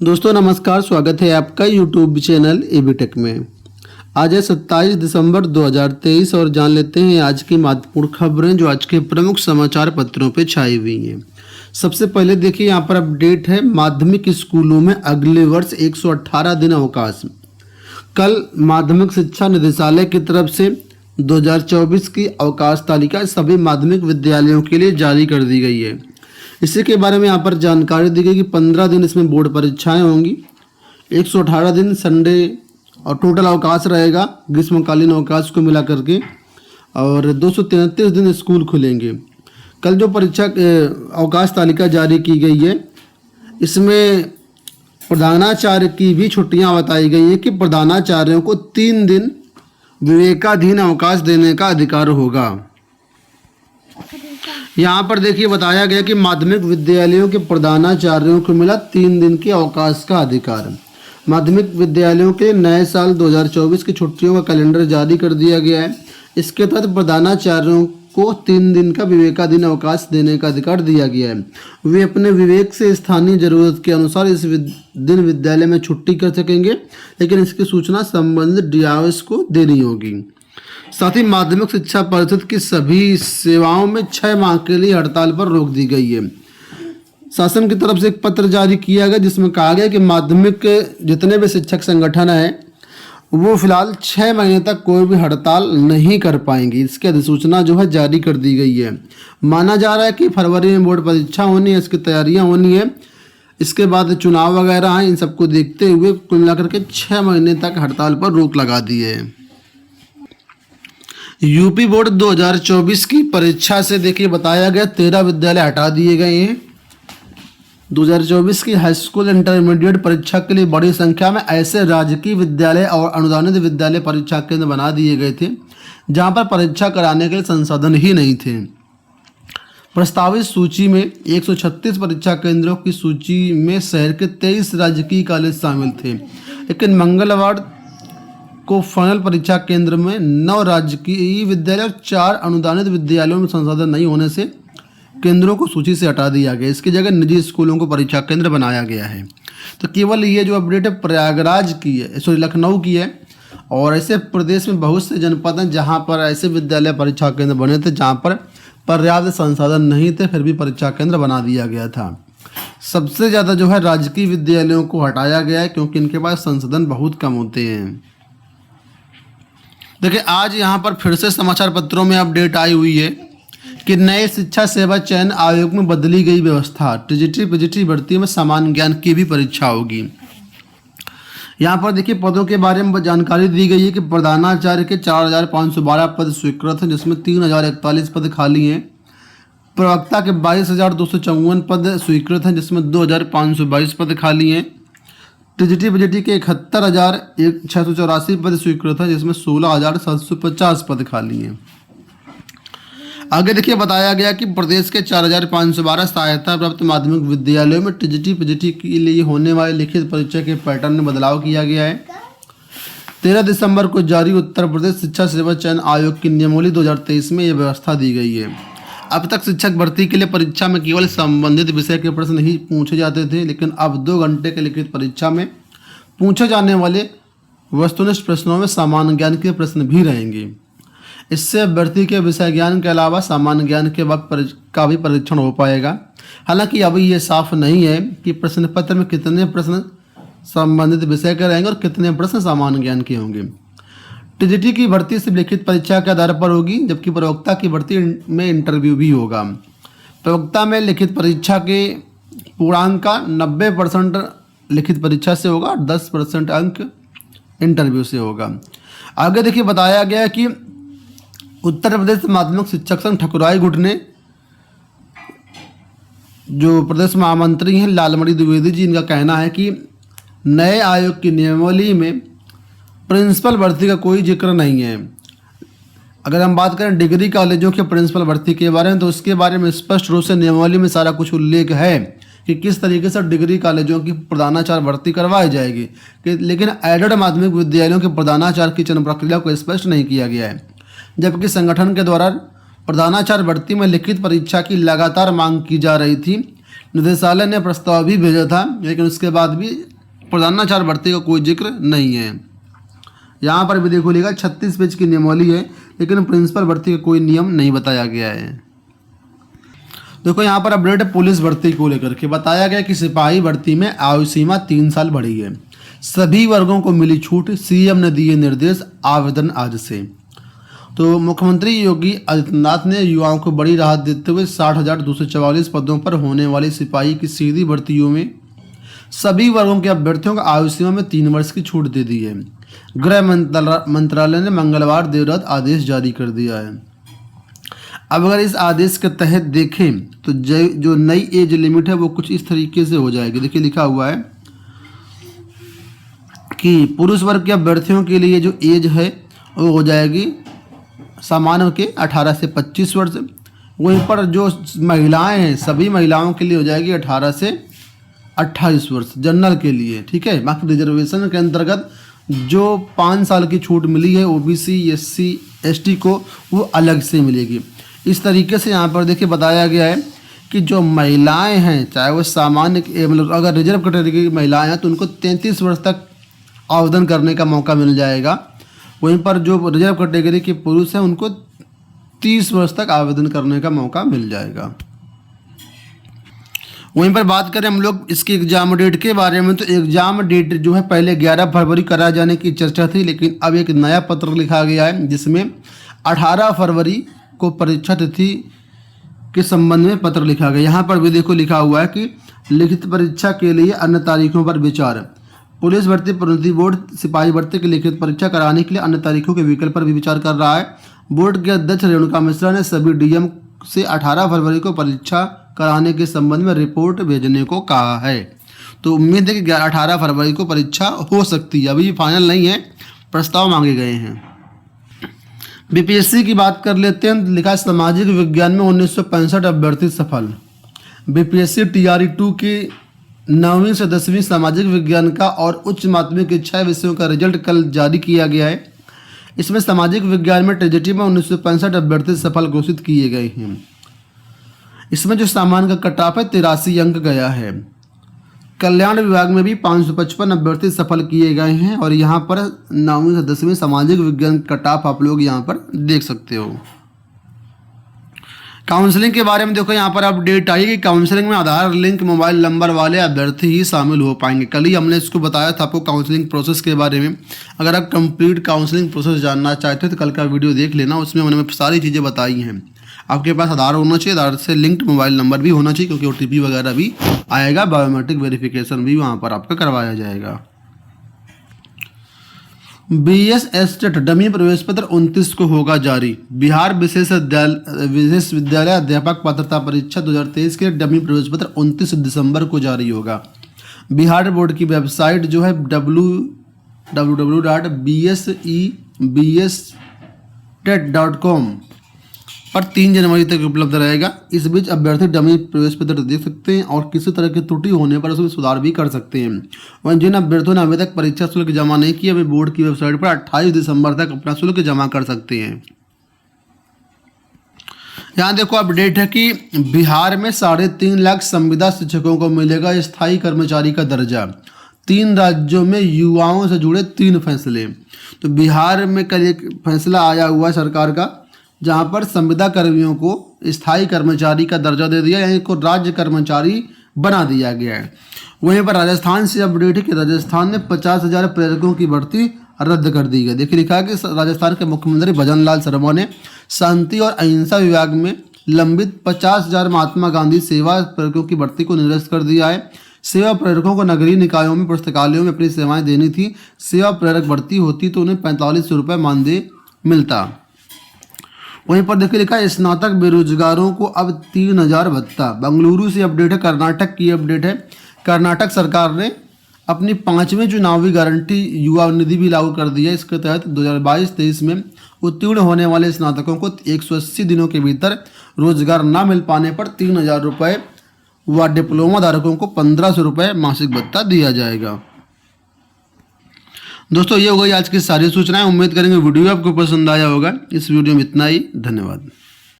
दोस्तों नमस्कार, स्वागत है आपका यूट्यूब चैनल एबीटेक में। आज है 27 दिसंबर 2023 और जान लेते हैं आज की महत्वपूर्ण खबरें जो आज के प्रमुख समाचार पत्रों पे छाई हुई हैं। सबसे पहले देखिए यहाँ पर अपडेट है, माध्यमिक स्कूलों में अगले वर्ष 118 दिन अवकाश। कल माध्यमिक शिक्षा निदेशालय की तरफ से 2024 की अवकाश तालिका सभी माध्यमिक विद्यालयों के लिए जारी कर दी गई है। इसी के बारे में यहाँ पर जानकारी दी गई कि 15 दिन इसमें बोर्ड परीक्षाएं होंगी, 118 दिन संडे और टोटल अवकाश रहेगा ग्रीष्मकालीन अवकाश को मिला करके, और 233 दिन स्कूल खुलेंगे। कल जो परीक्षा अवकाश तालिका जारी की गई है इसमें प्रधानाचार्य की भी छुट्टियां बताई गई हैं कि प्रधानाचार्यों को 3 दिन विवेकाधीन अवकाश देने का अधिकार होगा। यहाँ पर देखिए बताया गया कि माध्यमिक विद्यालयों के प्रधानाचार्यों को मिला 3 दिन के अवकाश का अधिकार। माध्यमिक विद्यालयों के नए साल 2024 की छुट्टियों का कैलेंडर जारी कर दिया गया है। इसके तहत प्रधानाचार्यों को 3 दिन का विवेकाधीन अवकाश देने का अधिकार दिया गया है। वे अपने विवेक से स्थानीय जरूरत के अनुसार इस दिन विद्यालय में छुट्टी कर सकेंगे, लेकिन इसकी सूचना संबंधित डीआरएस को देनी होगी। साथ ही माध्यमिक शिक्षा परिषद की सभी सेवाओं में 6 माह के लिए हड़ताल पर रोक दी गई है। शासन की तरफ से एक पत्र जारी किया गया जिसमें कहा गया कि माध्यमिक के जितने भी शिक्षक संगठन हैं वो फिलहाल 6 महीने तक कोई भी हड़ताल नहीं कर पाएंगे। इसकी अधिसूचना जो है जारी कर दी गई है। माना जा रहा है कि फरवरी में बोर्ड परीक्षा होनी है, इसकी तैयारियां होनी है, इसके बाद चुनाव वगैरह हैं। इन सबको देखते हुए कुल मिलाकर के 6 महीने तक हड़ताल पर रोक लगा दी है। यूपी बोर्ड 2024 की परीक्षा से देखिए बताया गया 13 विद्यालय हटा दिए गए हैं। 2024 की हाई स्कूल इंटरमीडिएट परीक्षा के लिए बड़ी संख्या में ऐसे राजकीय विद्यालय और अनुदानित विद्यालय परीक्षा केंद्र बना दिए गए थे जहां पर परीक्षा कराने के लिए संसाधन ही नहीं थे। प्रस्तावित सूची में 136 परीक्षा केंद्रों की सूची में शहर के 23 राजकीय कॉलेज शामिल थे, लेकिन मंगलवार को फाइनल परीक्षा केंद्र में 9 राजकीय विद्यालय और 4 अनुदानित विद्यालयों में संसाधन नहीं होने से केंद्रों को सूची से हटा दिया गया। इसकी जगह निजी स्कूलों को परीक्षा केंद्र बनाया गया है। तो केवल ये जो अपडेट है प्रयागराज की है, सॉरी लखनऊ की है, और ऐसे प्रदेश में बहुत से जनपद हैं जहाँ पर ऐसे विद्यालय परीक्षा केंद्र बने थे जहाँ पर पर्याप्त संसाधन नहीं थे, फिर भी परीक्षा केंद्र बना दिया गया था। सबसे ज़्यादा जो है राजकीय विद्यालयों को हटाया गया है क्योंकि इनके पास संसाधन बहुत कम होते हैं। देखिए आज यहाँ पर फिर से समाचार पत्रों में अपडेट आई हुई है कि नए शिक्षा सेवा चयन आयोग में बदली गई व्यवस्था। टीजीटी पीजीटी भर्ती में सामान्य ज्ञान की भी परीक्षा होगी। यहाँ पर देखिए पदों के बारे में जानकारी दी गई है कि प्रधानाचार्य के 4512 पद स्वीकृत हैं जिसमें 3041 पद खाली हैं। प्रवक्ता के 22,254 पद स्वीकृत हैं जिसमें 2522 पद खाली हैं। टीजीटी पीजीटी के 71,684 पद स्वीकृत है जिसमें 16,750 पद खाली हैं। आगे देखिए बताया गया कि प्रदेश के 4,512 सहायता प्राप्त माध्यमिक विद्यालयों में टीजीटी पीजीटी के लिए होने वाले लिखित परीक्षा के पैटर्न में बदलाव किया गया है। 13 दिसंबर को जारी उत्तर प्रदेश शिक्षा सेवा चयन आयोग की नियमावली 2023 में यह व्यवस्था दी गई है। अब तक शिक्षक भर्ती के लिए परीक्षा में केवल संबंधित विषय के प्रश्न ही पूछे जाते थे, लेकिन अब 2 घंटे के लिखित परीक्षा में पूछे जाने वाले वस्तुनिष्ठ प्रश्नों में सामान्य ज्ञान के प्रश्न भी रहेंगे। इससे अभ्यर्थी के विषय ज्ञान के अलावा सामान्य ज्ञान के वक्त का भी परीक्षण हो पाएगा। हालांकि अभी ये साफ नहीं है कि प्रश्न पत्र में कितने प्रश्न संबंधित विषय के रहेंगे और कितने प्रश्न सामान्य ज्ञान के होंगे। टीजीटी की भर्ती सिर्फ लिखित परीक्षा के आधार पर होगी, जबकि प्रवक्ता की भर्ती में इंटरव्यू भी होगा। प्रवक्ता में लिखित परीक्षा के पूर्णांक का 90% लिखित परीक्षा से होगा और 10% अंक इंटरव्यू से होगा। आगे देखिए बताया गया कि उत्तर प्रदेश माध्यमिक शिक्षक संघ ठकुराई गुट ने जो प्रदेश महामंत्री हैं लालमणि द्विवेदी जी, इनका कहना है कि नए आयोग की नियमावली में प्रिंसिपल भर्ती का कोई जिक्र नहीं है। अगर हम बात करें डिग्री कॉलेजों के प्रिंसिपल भर्ती के बारे में तो उसके बारे में स्पष्ट रूप से नियमावली में सारा कुछ उल्लेख है कि किस तरीके से डिग्री कॉलेजों की प्रधानाचार्य भर्ती करवाई जाएगी, लेकिन एडेड माध्यमिक विद्यालयों के प्रधानाचार्य की चयन प्रक्रिया को स्पष्ट नहीं किया गया है। जबकि संगठन के द्वारा प्रधानाचार्य भर्ती में लिखित परीक्षा की लगातार मांग की जा रही थी, निदेशालय ने प्रस्ताव भी भेजा था, लेकिन उसके बाद भी प्रधानाचार्य भर्ती का कोई जिक्र नहीं है। यहाँ पर भी देखो लिखा 36 पेज की नियमावली है, लेकिन प्रिंसिपल भर्ती का कोई नियम नहीं बताया गया है। देखो यहाँ पर अपडेट है पुलिस भर्ती को लेकर के। बताया गया कि सिपाही भर्ती में आयु सीमा 3 साल बढ़ी है, सभी वर्गों को मिली छूट, सीएम ने दिए निर्देश, आवेदन आज से। तो मुख्यमंत्री योगी आदित्यनाथ ने युवाओं को बड़ी राहत देते हुए 60,244 पदों पर होने वाली सिपाही की सीधी भर्तियों में सभी वर्गों के अभ्यर्थियों को आयु सीमा में 3 वर्ष की छूट दे दी है। गृह मंत्रालय ने मंगलवार देर रात आदेश जारी कर दिया है। अब अगर इस आदेश के तहत देखें तो जो नई एज लिमिट है वो कुछ इस तरीके से हो जाएगी। देखिए लिखा हुआ है कि पुरुष वर्ग के अभ्यर्थियों के लिए जो एज है वो हो जाएगी सामान्य के 18 से 25 वर्ष। वहीं पर जो महिलाएं हैं सभी महिलाओं के लिए हो जाएगी 18 से 28 वर्ष जनरल के लिए, ठीक है। बाकी रिजर्वेशन के अंतर्गत जो 5 साल की छूट मिली है ओबीसी एससी एसटी को वो अलग से मिलेगी। इस तरीके से यहाँ पर देखिए बताया गया है कि जो महिलाएं हैं चाहे वो सामान्य मतलब अगर रिजर्व कैटेगरी की महिलाएं हैं तो उनको 33 वर्ष तक आवेदन करने का मौका मिल जाएगा। वहीं पर जो रिजर्व कैटेगरी के पुरुष हैं उनको 30 वर्ष तक आवेदन करने का मौका मिल जाएगा। वहीं पर बात करें हम लोग इसकी एग्ज़ाम डेट के बारे में, तो एग्ज़ाम डेट जो है पहले 11 फरवरी कराए जाने की चर्चा थी, लेकिन अब एक नया पत्र लिखा गया है जिसमें 18 फरवरी को परीक्षा तिथि के संबंध में पत्र लिखा गया। यहाँ पर भी देखो लिखा हुआ है कि लिखित परीक्षा के लिए अन्य तारीखों पर विचार। पुलिस भर्ती प्रोन्नति बोर्ड सिपाही भर्ती की लिखित परीक्षा कराने के लिए अन्य तारीखों के विकल्प पर भी विचार कर रहा है। बोर्ड के अध्यक्ष रेणुका मिश्रा ने सभी डीएम से 18 फरवरी को परीक्षा कराने के संबंध में रिपोर्ट भेजने को कहा है। तो उम्मीद है कि 18 फरवरी को परीक्षा हो सकती है, अभी फाइनल नहीं है, प्रस्ताव मांगे गए हैं। बीपीएससी की बात कर लेते हैं। लिखा सामाजिक विज्ञान में 1965 अभ्यर्थी सफल। बीपीएससी टीआरई 2 की 9वीं से 10वीं सामाजिक विज्ञान का और उच्च माध्यमिक के 6 विषयों का रिजल्ट कल जारी किया गया है। इसमें सामाजिक विज्ञान में टीजीटी में 1965 अभ्यर्थी सफल घोषित किए गए हैं। इसमें जो सामान्य का कट ऑफ है 83 अंक गया है। कल्याण विभाग में भी 555 अभ्यर्थी सफल किए गए हैं और यहाँ पर 9वीं से 10वीं सामाजिक विज्ञान कट ऑफ आप लोग यहाँ पर देख सकते हो। काउंसलिंग के बारे में देखो यहाँ पर अपडेट आई कि काउंसलिंग में आधार लिंक मोबाइल नंबर वाले अभ्यर्थी ही शामिल हो पाएंगे। कल ही हमने इसको बताया था आपको काउंसलिंग प्रोसेस के बारे में। अगर आप कंप्लीट काउंसलिंग प्रोसेस जानना चाहते हैं तो कल का वीडियो देख लेना, उसमें मैंने सारी चीज़ें बताई हैं। आपके पास आधार होना चाहिए, आधार से लिंक्ड मोबाइल नंबर भी होना चाहिए क्योंकि ओटीपी वगैरह भी आएगा, बायोमेट्रिक वेरिफिकेशन भी वहाँ पर आपका करवाया जाएगा। बीएस एस्टेट डमी प्रवेश पत्र 29 को होगा जारी। बिहार विशेष विद्यालय अध्यापक पात्रता परीक्षा 2023 के डमी प्रवेश पत्र 29 दिसंबर को जारी होगा। बिहार बोर्ड की वेबसाइट जो है www.bsebstet.com पर 3 जनवरी तक उपलब्ध रहेगा। इस बीच अभ्यर्थी डमी प्रवेश पत्र देख सकते हैं और किसी तरह की त्रुटि होने पर उसमें सुधार भी कर सकते हैं। वहीं जिन अभ्यर्थियों ने अभी तक परीक्षा शुल्क जमा नहीं किया वे बोर्ड की वेबसाइट पर 28 दिसंबर तक अपना शुल्क जमा कर सकते हैं। यहाँ देखो अपडेट है कि बिहार में 3.5 लाख संविदा शिक्षकों को मिलेगा स्थायी कर्मचारी का दर्जा। 3 राज्यों में युवाओं से जुड़े 3 फैसले। तो बिहार में कल एक फैसला आया हुआ है सरकार का जहां पर संविदा कर्मियों को स्थायी कर्मचारी का दर्जा दे दिया, यानी को राज्य कर्मचारी बना दिया गया है। वहीं पर राजस्थान से अपडेट है कि राजस्थान ने 50,000 प्रेरकों की भर्ती रद्द कर दी गई। देखिए लिखा है कि राजस्थान के मुख्यमंत्री भजन लाल शर्मा ने शांति और अहिंसा विभाग में लंबित 50,000 महात्मा गांधी सेवा प्रेरकों की भर्ती को निरस्त कर दिया है। सेवा प्रेरकों को नगरीय निकायों में पुस्तकालयों में अपनी सेवाएं देनी थी। सेवा प्रेरक भर्ती होती तो उन्हें 4500 रुपये मानदेय मिलता। वहीं पर देखिए लिखा है स्नातक बेरोजगारों को अब 3,000 भत्ता। बेंगलुरु से अपडेट है, कर्नाटक की अपडेट है। कर्नाटक सरकार ने अपनी 5वीं चुनावी गारंटी युवा निधि भी लागू कर दी है। इसके तहत 2022-23 में उत्तीर्ण होने वाले स्नातकों को 180 दिनों के भीतर रोजगार न मिल पाने पर 3,000 रुपये व डिप्लोमा धारकों को 1,500 रुपये मासिक भत्ता दिया जाएगा। दोस्तों ये हो गई आज की सारी सूचनाएं। उम्मीद करेंगे वीडियो आपको पसंद आया होगा। इस वीडियो में इतना ही, धन्यवाद।